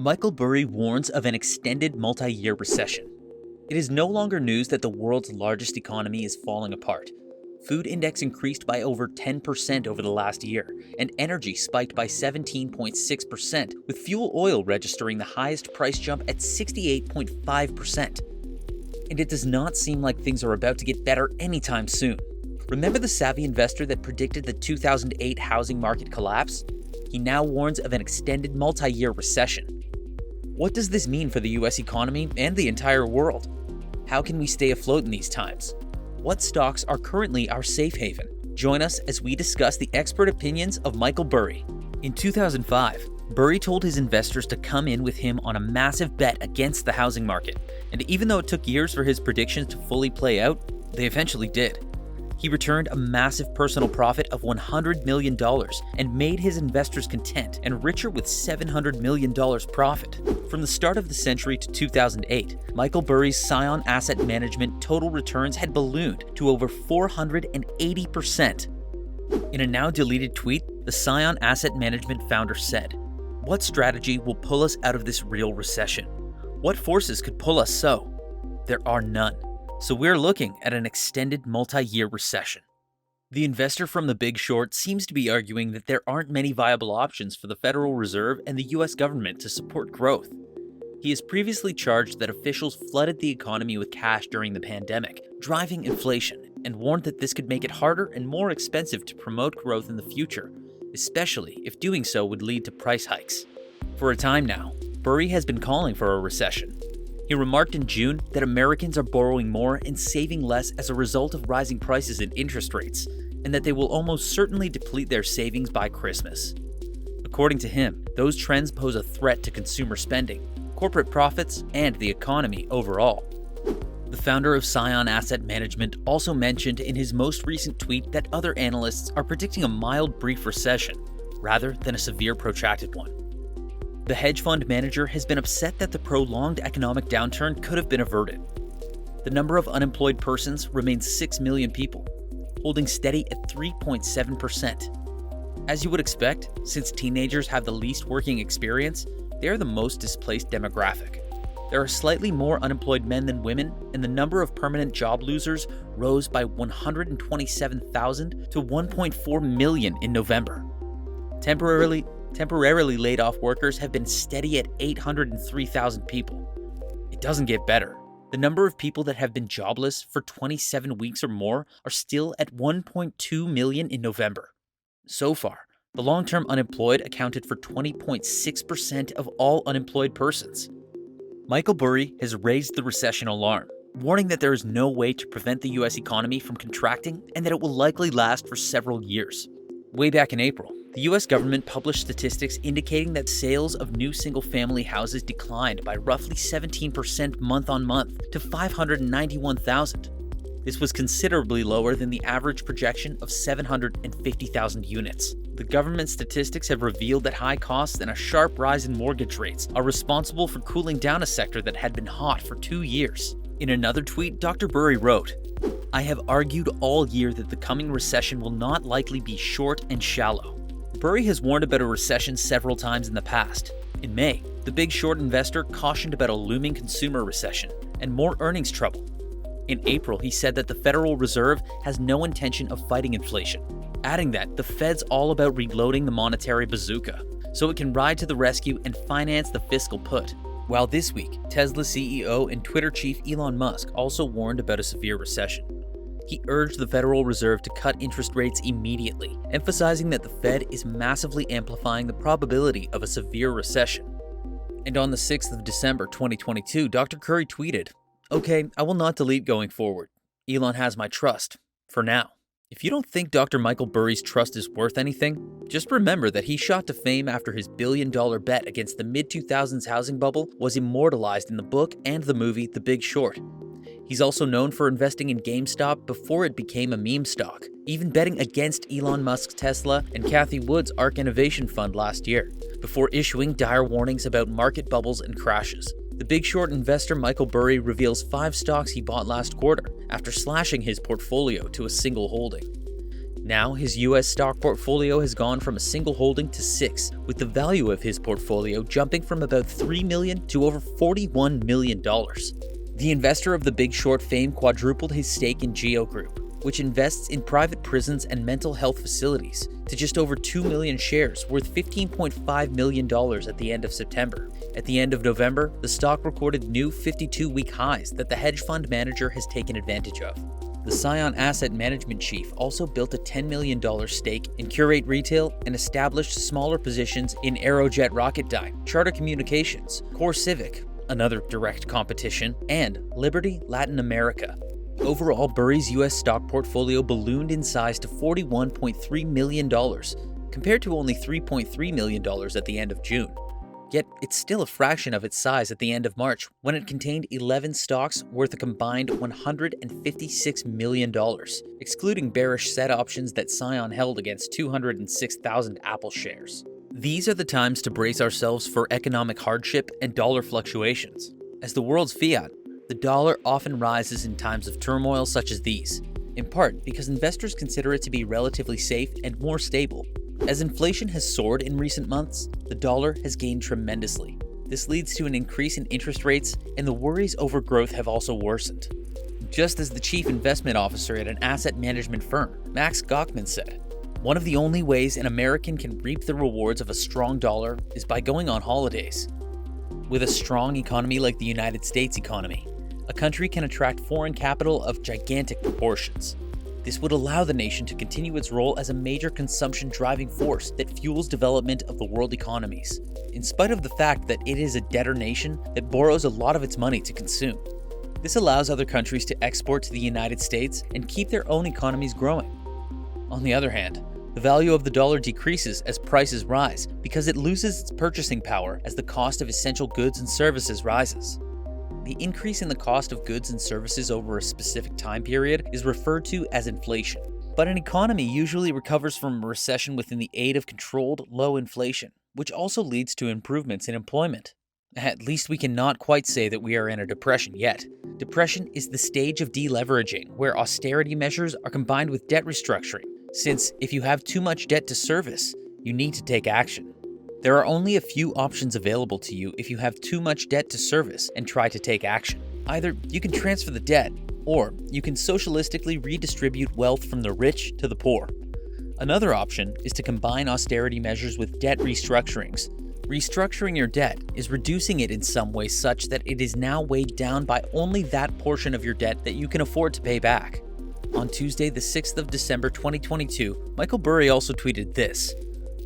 Michael Burry warns of an extended multi-year recession. It is no longer news that the world's largest economy is falling apart. Food index increased by over 10% over the last year, and energy spiked by 17.6%, with fuel oil registering the highest price jump at 68.5%. And it does not seem like things are about to get better anytime soon. Remember the savvy investor that predicted the 2008 housing market collapse? He now warns of an extended multi-year recession. What does this mean for the US economy and the entire world? How can we stay afloat in these times? What stocks are currently our safe haven? Join us as we discuss the expert opinions of Michael Burry. In 2005, Burry told his investors to come in with him on a massive bet against the housing market. And even though it took years for his predictions to fully play out, they eventually did. He returned a massive personal profit of $100 million and made his investors content and richer with $700 million profit. From the start of the century to 2008, Michael Burry's Scion Asset Management total returns had ballooned to over 480%. In a now deleted tweet, the Scion Asset Management founder said, "What strategy will pull us out of this real recession? What forces could pull us so? There are none. So we're looking at an extended multi-year recession." The investor from The Big Short seems to be arguing that there aren't many viable options for the Federal Reserve and the US government to support growth. He has previously charged that officials flooded the economy with cash during the pandemic, driving inflation, and warned that this could make it harder and more expensive to promote growth in the future, especially if doing so would lead to price hikes. For a time now, Burry has been calling for a recession. He remarked in June that Americans are borrowing more and saving less as a result of rising prices and interest rates, and that they will almost certainly deplete their savings by Christmas. According to him, those trends pose a threat to consumer spending, corporate profits, and the economy overall. The founder of Scion Asset Management also mentioned in his most recent tweet that other analysts are predicting a mild, brief recession, rather than a severe, protracted one. The hedge fund manager has been upset that the prolonged economic downturn could have been averted. The number of unemployed persons remains 6 million people, holding steady at 3.7%. As you would expect, since teenagers have the least working experience, they are the most displaced demographic. There are slightly more unemployed men than women, and the number of permanent job losers rose by 127,000 to 1.4 million in November. Temporarily laid off workers have been steady at 803,000 people. It doesn't get better. The number of people that have been jobless for 27 weeks or more are still at 1.2 million in November. So far, the long-term unemployed accounted for 20.6% of all unemployed persons. Michael Burry has raised the recession alarm, warning that there is no way to prevent the US economy from contracting and that it will likely last for several years. Way back in April, the US government published statistics indicating that sales of new single-family houses declined by roughly 17% month-on-month to 591,000. This was considerably lower than the average projection of 750,000 units. The government statistics have revealed that high costs and a sharp rise in mortgage rates are responsible for cooling down a sector that had been hot for 2 years. In another tweet, Dr. Burry wrote, "I have argued all year that the coming recession will not likely be short and shallow." Burry has warned about a recession several times in the past. In May, the Big Short investor cautioned about a looming consumer recession and more earnings trouble. In April, he said that the Federal Reserve has no intention of fighting inflation, adding that the Fed's all about reloading the monetary bazooka so it can ride to the rescue and finance the fiscal put. While this week, Tesla CEO and Twitter chief Elon Musk also warned about a severe recession. He urged the Federal Reserve to cut interest rates immediately, emphasizing that the Fed is massively amplifying the probability of a severe recession. And on the 6th of December 2022, Dr. Curry tweeted, "Okay, I will not delete going forward. Elon has my trust, for now." If you don't think Dr. Michael Burry's trust is worth anything, just remember that he shot to fame after his billion-dollar bet against the mid-2000s housing bubble was immortalized in the book and the movie The Big Short. He's also known for investing in GameStop before it became a meme stock, even betting against Elon Musk's Tesla and Cathie Wood's ARK Innovation Fund last year, before issuing dire warnings about market bubbles and crashes. The Big Short investor Michael Burry reveals 5 stocks he bought last quarter after slashing his portfolio to a single holding. Now, his US stock portfolio has gone from a single holding to 6, with the value of his portfolio jumping from about $3 million to over $41 million. The investor of The Big Short fame quadrupled his stake in Geo Group, which invests in private prisons and mental health facilities, to just over 2 million shares worth $15.5 million at the end of September. At the end of November, the stock recorded new 52-week highs that the hedge fund manager has taken advantage of. The Scion Asset Management chief also built a $10 million stake in Curate Retail and established smaller positions in Aerojet Rocketdyne, Charter Communications, Core Civic, another direct competition, and Liberty Latin America. Overall, Burry's US stock portfolio ballooned in size to $41.3 million, compared to only $3.3 million at the end of June. Yet, it's still a fraction of its size at the end of March, when it contained 11 stocks worth a combined $156 million, excluding bearish set options that Scion held against 206,000 Apple shares. These are the times to brace ourselves for economic hardship and dollar fluctuations. As the world's fiat, the dollar often rises in times of turmoil such as these, in part because investors consider it to be relatively safe and more stable. As inflation has soared in recent months, the dollar has gained tremendously. This leads to an increase in interest rates, and the worries over growth have also worsened. Just as the chief investment officer at an asset management firm, Max Gochman, said, "One of the only ways an American can reap the rewards of a strong dollar is by going on holidays." With a strong economy like the United States economy, a country can attract foreign capital of gigantic proportions. This would allow the nation to continue its role as a major consumption driving force that fuels development of the world economies, in spite of the fact that it is a debtor nation that borrows a lot of its money to consume. This allows other countries to export to the United States and keep their own economies growing. On the other hand, the value of the dollar decreases as prices rise because it loses its purchasing power as the cost of essential goods and services rises. The increase in the cost of goods and services over a specific time period is referred to as inflation. But an economy usually recovers from a recession within the aid of controlled, low inflation, which also leads to improvements in employment. At least we cannot quite say that we are in a depression yet. Depression is the stage of deleveraging, where austerity measures are combined with debt restructuring, since if you have too much debt to service, you need to take action. There are only a few options available to you if you have too much debt to service and try to take action. Either you can transfer the debt, or you can socialistically redistribute wealth from the rich to the poor. Another option is to combine austerity measures with debt restructurings. Restructuring your debt is reducing it in some way such that it is now weighed down by only that portion of your debt that you can afford to pay back. On Tuesday, the 6th of December 2022, Michael Burry also tweeted this: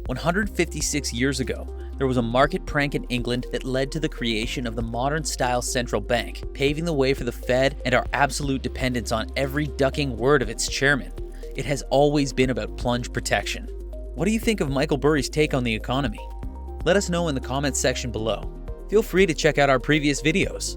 156 years ago, there was a market prank in England that led to the creation of the modern-style central bank, paving the way for the Fed and our absolute dependence on every ducking word of its chairman. It has always been about plunge protection. What do you think of Michael Burry's take on the economy? Let us know in the comments section below. Feel free to check out our previous videos.